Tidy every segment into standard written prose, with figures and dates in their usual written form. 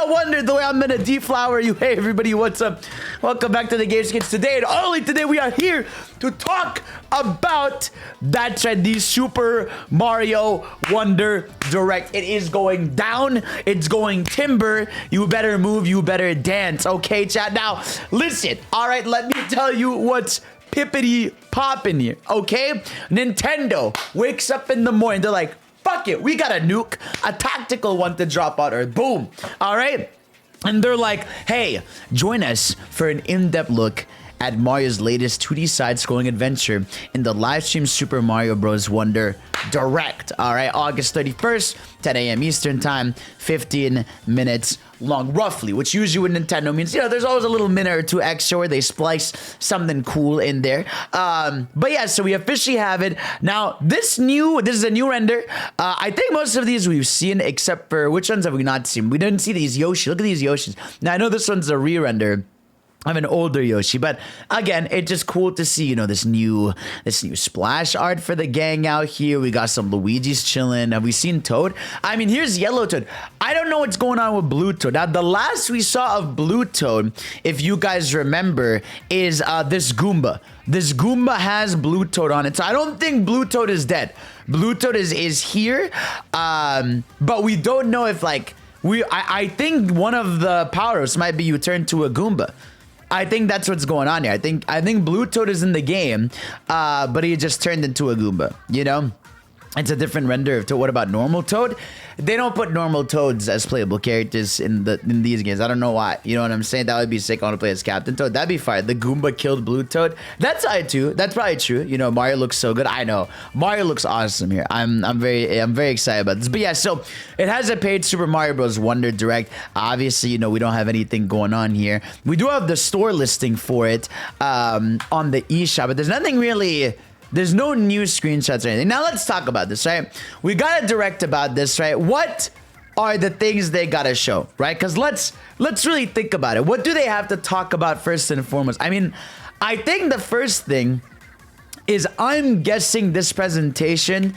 Mario Wonder, the way I'm gonna deflower you. Hey everybody, what's up? Welcome back to the Game Skits. Today and only today we are here to talk about that's right, the Super Mario Wonder Direct. It is going down. It's going timber. You better move. You better dance. Okay, chat. Now listen. All right, let me tell you what's pippity poppin' here. Okay, Nintendo wakes up in the morning. They're like, fuck it, we got a nuke, a tactical one to drop on Earth. Boom. All right. And they're like, hey, join us for an in-depth look at Mario's latest 2D side-scrolling adventure in the livestream Super Mario Bros. Wonder Direct. All right, August 31st, 10 a.m. Eastern Time, 15 minutes long, roughly, which usually with Nintendo means, you know, there's always a little minute or two extra where they splice something cool in there. But yeah, so we officially have it. Now, this is a new render. I think most of these we've seen, except for, which ones have we not seen? We didn't see these Yoshi. Look at these Yoshis. Now, I know this one's a re-render of an older Yoshi, but again, it's just cool to see, you know, this new splash art for the gang out here. We got some Luigi's chilling. Have we seen Toad? I mean, here's Yellow Toad. I don't know what's going on with Blue Toad. Now, the last we saw of Blue Toad, if you guys remember, is this Goomba. This Goomba has Blue Toad on it, so I don't think Blue Toad is dead. Blue Toad is here, but we don't know if, like, I think one of the Powerups might be you turn to a Goomba. I think that's what's going on here. I think Blue Toad is in the game, but he just turned into a Goomba, you know? It's a different render of Toad. What about normal Toad? They don't put normal Toads as playable characters in these games. I don't know why. You know what I'm saying? That would be sick. I want to play as Captain Toad. That'd be fire. The Goomba killed Blue Toad. That's I too. That's probably true. You know, Mario looks so good. I know. Mario looks awesome here. I'm very excited about this. But yeah, so it has a paid Super Mario Bros. Wonder Direct. Obviously, you know, we don't have anything going on here. We do have the store listing for it on the eShop, but there's nothing really. There's no new screenshots or anything. Now let's talk about this, right? We got a direct about this, right? What are the things they gotta show, right? Because let's really think about it. What do they have to talk about first and foremost? I mean, I think the first thing is I'm guessing this presentation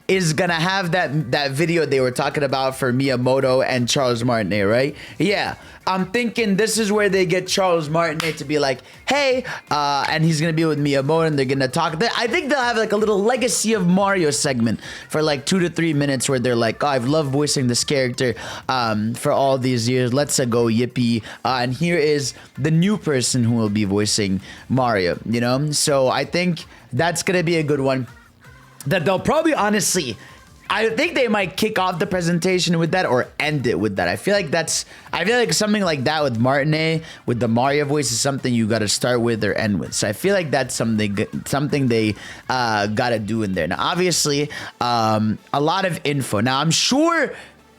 is gonna have that video they were talking about for Miyamoto and Charles Martinet, right? Yeah, I'm thinking this is where they get Charles Martinet to be like, hey, and he's gonna be with Miyamoto and they're gonna talk. I think they'll have like a little Legacy of Mario segment for like 2 to 3 minutes where they're like, oh, I've loved voicing this character for all these years. Let's go, yippee. And here is the new person who will be voicing Mario, you know? So I think that's gonna be a good one. That they'll probably, honestly, I think they might kick off the presentation with that or end it with that. I feel like something like that with Martinet, with the Mario voice, is something you got to start with or end with. So I feel like that's something they got to do in there. Now, obviously, a lot of info. Now, I'm sure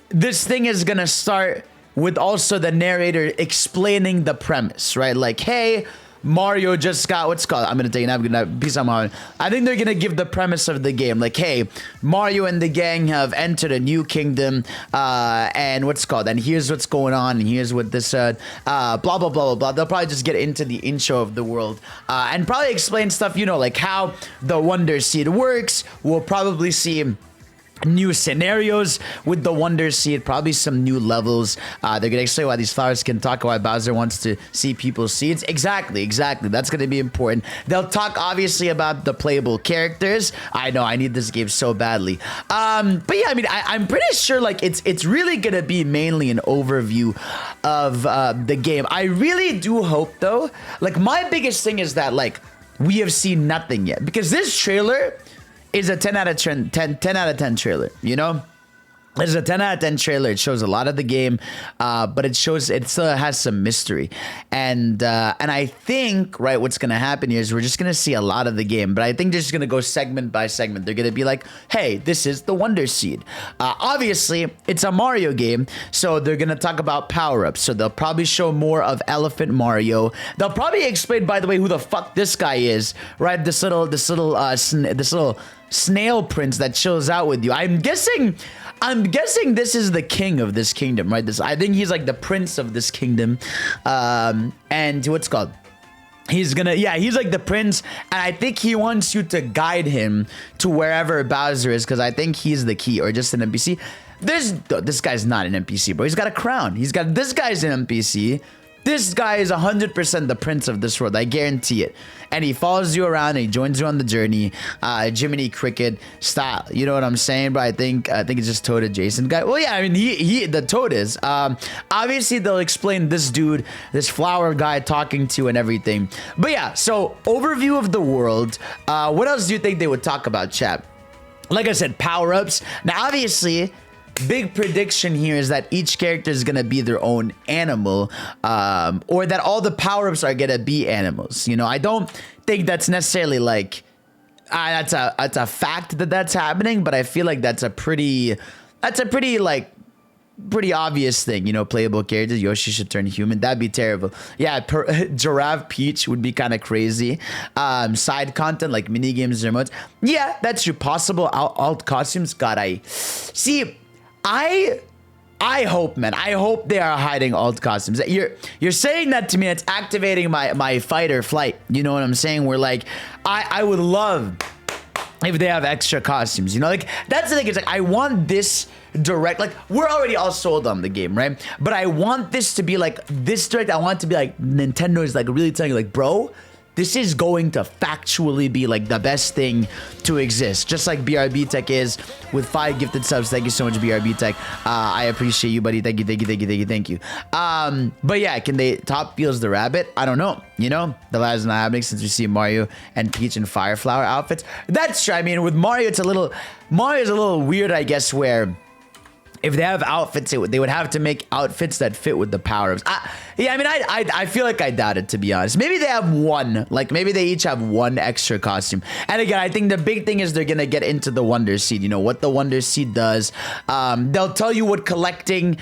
this thing is going to start with also the narrator explaining the premise, right? Like, hey, Mario just got, what's called, I'm gonna take a piece of Mario. I think they're gonna give the premise of the game, like, hey, Mario and the gang have entered a new kingdom, and what's called, and here's what's going on, and here's what this, blah, blah, blah, blah, blah. They'll probably just get into the intro of the world, and probably explain stuff, you know, like how the Wonder Seed works. We'll probably see new scenarios with the Wonder Seed, probably some new levels. They're gonna explain why these flowers can talk, why Bowser wants to see people's seeds. Exactly. That's gonna be important. They'll talk obviously about the playable characters. I know I need this game so badly. But yeah, I mean, I'm pretty sure like it's really gonna be mainly an overview of the game. I really do hope though. Like my biggest thing is that like we have seen nothing yet, because this trailer is a 10 out of 10 trailer, you know? It's a 10 out of 10 trailer. It shows a lot of the game, but it still has some mystery. And I think, right, what's going to happen here is we're just going to see a lot of the game, but I think they're just going to go segment by segment. They're going to be like, hey, this is the Wonder Seed. Obviously, it's a Mario game, so they're going to talk about power-ups. So they'll probably show more of Elephant Mario. They'll probably explain, by the way, who the fuck this guy is, right? This little snail prince that chills out with you. I'm guessing this is the king of this kingdom, right? I think he's like the prince of this kingdom. And what's called? He's like the prince, and I think he wants you to guide him to wherever Bowser is, because I think he's the key, or just an NPC. This guy's not an NPC, bro. He's got a crown. This guy's an NPC. This guy is 100% the prince of this world. I guarantee it. And he follows you around and he joins you on the journey. Jiminy Cricket style. You know what I'm saying? But I think it's just Toad adjacent guy. Well, yeah, I mean, the Toad is. Obviously, they'll explain this dude, this flower guy talking to and everything. But yeah, so overview of the world. What else do you think they would talk about, chat? Like I said, power-ups. Now, obviously, big prediction here is that each character is going to be their own animal, or that all the power-ups are going to be animals. You know, I don't think that's necessarily like that's a fact that that's happening, but I feel like that's a pretty like pretty obvious thing. You know, playable characters. Yoshi should turn human. That'd be terrible. Yeah, Giraffe Peach would be kind of crazy. Side content like mini games or modes. Yeah, that's true. Possible alt costumes. God, I see. I hope, man. I hope they are hiding alt costumes. You're saying that to me. It's activating my fight or flight. You know what I'm saying? We're like, I would love if they have extra costumes. You know, like that's the thing. It's like I want this direct. Like we're already all sold on the game, right? But I want this to be like this direct. I want it to be like Nintendo is like really telling you, like, bro, this is going to factually be like the best thing to exist. Just like BRB Tech is with 5 gifted subs. Thank you so much, BRB Tech. I appreciate you, buddy. Thank you. But yeah, can they top Feels the Rabbit? I don't know. You know, the lad's not happening since we see Mario and Peach and Fireflower outfits. That's true. I mean, with Mario, Mario's a little weird, I guess, where if they have outfits, they would have to make outfits that fit with the power-ups. Yeah, I mean, I feel like I doubt it, to be honest. Maybe they have one. Like, maybe they each have one extra costume. And again, I think the big thing is they're going to get into the Wonder Seed. You know, what the Wonder Seed does. They'll tell you what collecting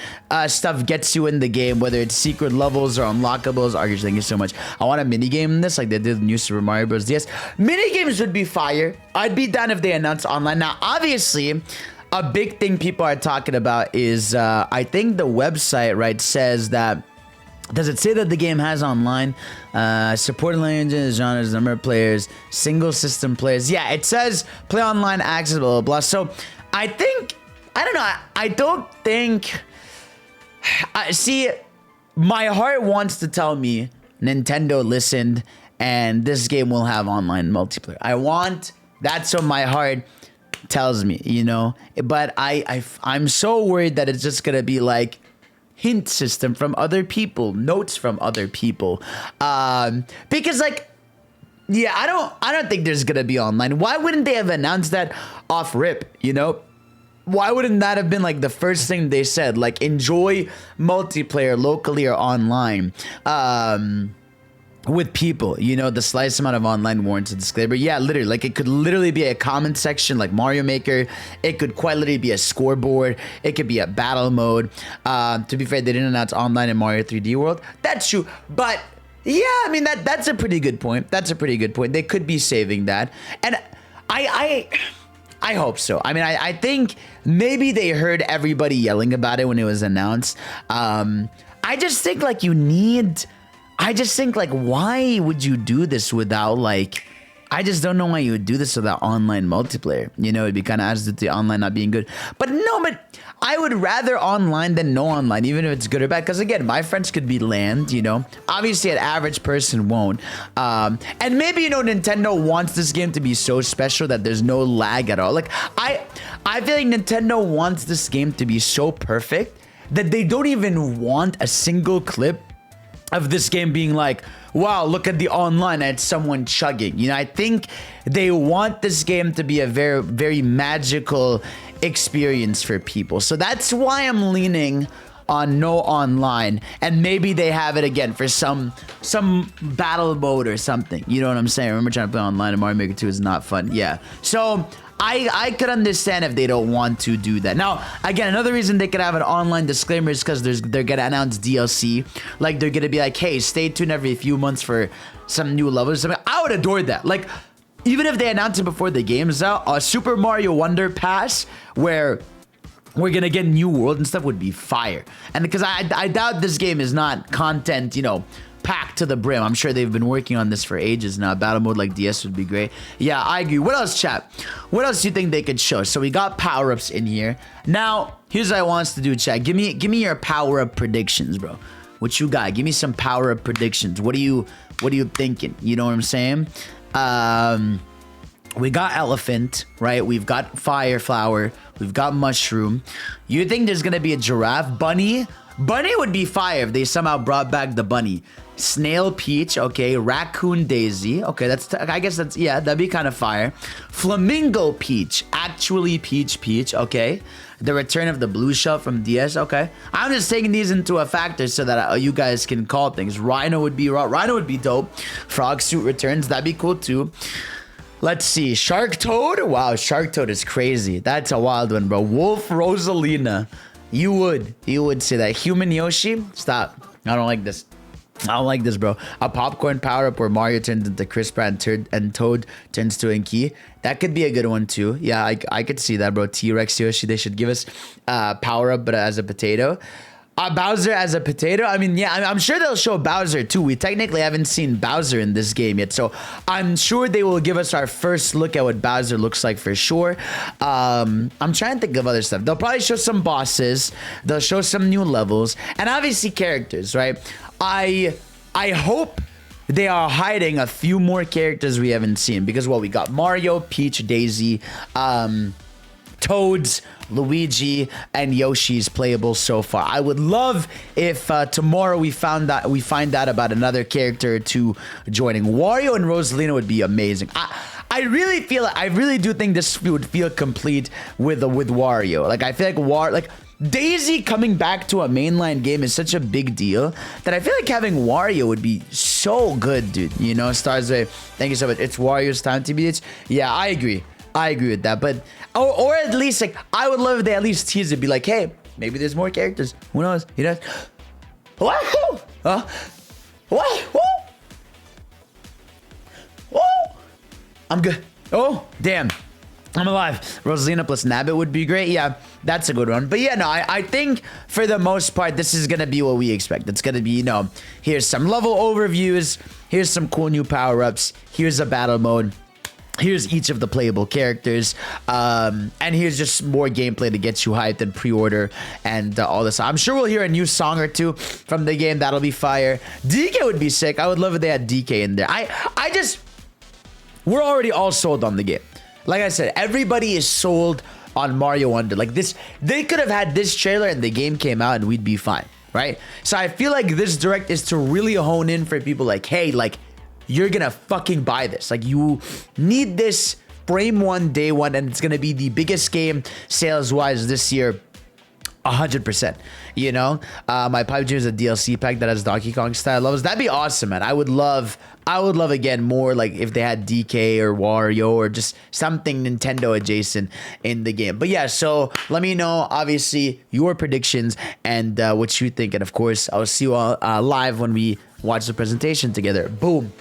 stuff gets you in the game, whether it's secret levels or unlockables. Argus, thank you so much. I want a minigame in this, like they did in New Super Mario Bros. DS. Minigames would be fire. I'd be down if they announced online. Now, obviously, a big thing people are talking about is, I think the website, right, says that, does it say that the game has online? Supported languages, genres, number of players, single system players. Yeah, it says play online, access, blah, blah, blah. So I think, I don't know, I don't think, see, my heart wants to tell me Nintendo listened and this game will have online multiplayer. That's what my heart tells me, you know, but I'm so worried that it's just gonna be like hint system from other people, notes from other people, because like, yeah, I don't think there's gonna be online. Why wouldn't they have announced that off rip, you know? Why wouldn't that have been like the first thing they said, like enjoy multiplayer locally or online with people, you know, the slightest amount of online warrants a disclaimer. Yeah, literally, like it could literally be a comment section like Mario Maker. It could quite literally be a scoreboard. It could be a battle mode. To be fair, they didn't announce online in Mario 3D World. That's true, but yeah, I mean that's a pretty good point. That's a pretty good point. They could be saving that, and I hope so. I mean, I think maybe they heard everybody yelling about it when it was announced. I just think like why would you do this without like, I just don't know why you would do this without online multiplayer. You know, it'd be kind of as to the online not being good. But I would rather online than no online, even if it's good or bad. Because again, my friends could be land, you know. Obviously, an average person won't. And maybe, you know, Nintendo wants this game to be so special that there's no lag at all. Like, I feel like Nintendo wants this game to be so perfect that they don't even want a single clip of this game being like, wow, look at the online and someone chugging. You know, I think they want this game to be a very, very magical experience for people. So that's why I'm leaning on no online, and maybe they have it again for some battle mode or something. You know what I'm saying? I remember trying to play online and Mario Maker 2 is not fun. Yeah. So I could understand if they don't want to do that. Now, again, another reason they could have an online disclaimer is because they're going to announce DLC. Like, they're going to be like, hey, stay tuned every few months for some new levels or something. I would adore that. Like, even if they announce it before the game's out, a Super Mario Wonder Pass where we're going to get new world and stuff would be fire. And because I doubt this game is not content, you know, packed to the brim. I'm sure they've been working on this for ages now. Battle mode like DS would be great. Yeah, I agree. What else, chat? What else do you think they could show? So we got power-ups in here. Now, Here's what I want us to do, chat. Give me your power up predictions, bro. What you got? Give me some power up predictions. What are you thinking? You know what I'm saying? We got elephant, right? We've got fire flower. We've got mushroom. You think there's gonna be a giraffe? Bunny? Bunny would be fire if they somehow brought back the bunny. Snail peach, okay. Raccoon daisy, okay. I guess that's, yeah, that'd be kind of fire. Flamingo peach, actually peach, okay. The return of the blue shell from DS, okay. I'm just taking these into a factor so that you guys can call things. Rhino would be dope. Frog suit returns, that'd be cool too. Let's see. Shark Toad? Wow, Shark Toad is crazy. That's a wild one, bro. Wolf Rosalina. You would say that. Human Yoshi? Stop. I don't like this. I don't like this, bro. A popcorn power up where Mario turns into Chris Pratt and Toad turns to Inky. That could be a good one too. Yeah, I could see that, bro. T-Rex Yoshi. They should give us power up, but as a potato. Bowser as a potato? I mean, yeah, I'm sure they'll show Bowser too. We technically haven't seen Bowser in this game yet, so I'm sure they will give us our first look at what Bowser looks like for sure. I'm trying to think of other stuff. They'll probably show some bosses. They'll show some new levels, and obviously characters, right? I hope they are hiding a few more characters we haven't seen because, well, we got Mario, Peach, Daisy, Toads, Luigi, and Yoshi's playable so far. I would love if tomorrow we find out about another character or two joining. Wario and Rosalina would be amazing. I really do think this would feel complete with Wario. Like, I feel like Daisy coming back to a mainline game is such a big deal that I feel like having Wario would be so good, dude. You know, Starsway, thank you so much. It's Wario's time to be it. Yeah, I agree with that. But or at least, like, I would love if they at least tease it, be like, hey, maybe there's more characters. Who knows? You know? What? Huh? What? I'm good. Oh, damn. I'm alive. Rosalina plus Nabbit would be great. Yeah, that's a good one. But yeah, no, I think for the most part, this is going to be what we expect. It's going to be, you know, here's some level overviews. Here's some cool new power-ups. Here's a battle mode. Here's each of the playable characters. And here's just more gameplay to get you hyped and pre-order and all this. I'm sure we'll hear a new song or two from the game. That'll be fire. DK would be sick. I would love if they had DK in there. We're already all sold on the game. Like I said, everybody is sold on Mario Wonder. Like this, they could have had this trailer and the game came out and we'd be fine, right? So I feel like this direct is to really hone in for people like, hey, like, you're gonna fucking buy this. Like, you need this frame one, day one, and it's gonna be the biggest game sales-wise this year. 100%, you know. My pipe dream is a DLC pack that has Donkey Kong style levels. That'd be awesome, man. I would love again more like if they had DK or Wario or just something Nintendo adjacent in the game. But yeah, so let me know obviously your predictions and what you think, and of course I'll see you all live when we watch the presentation together. Boom.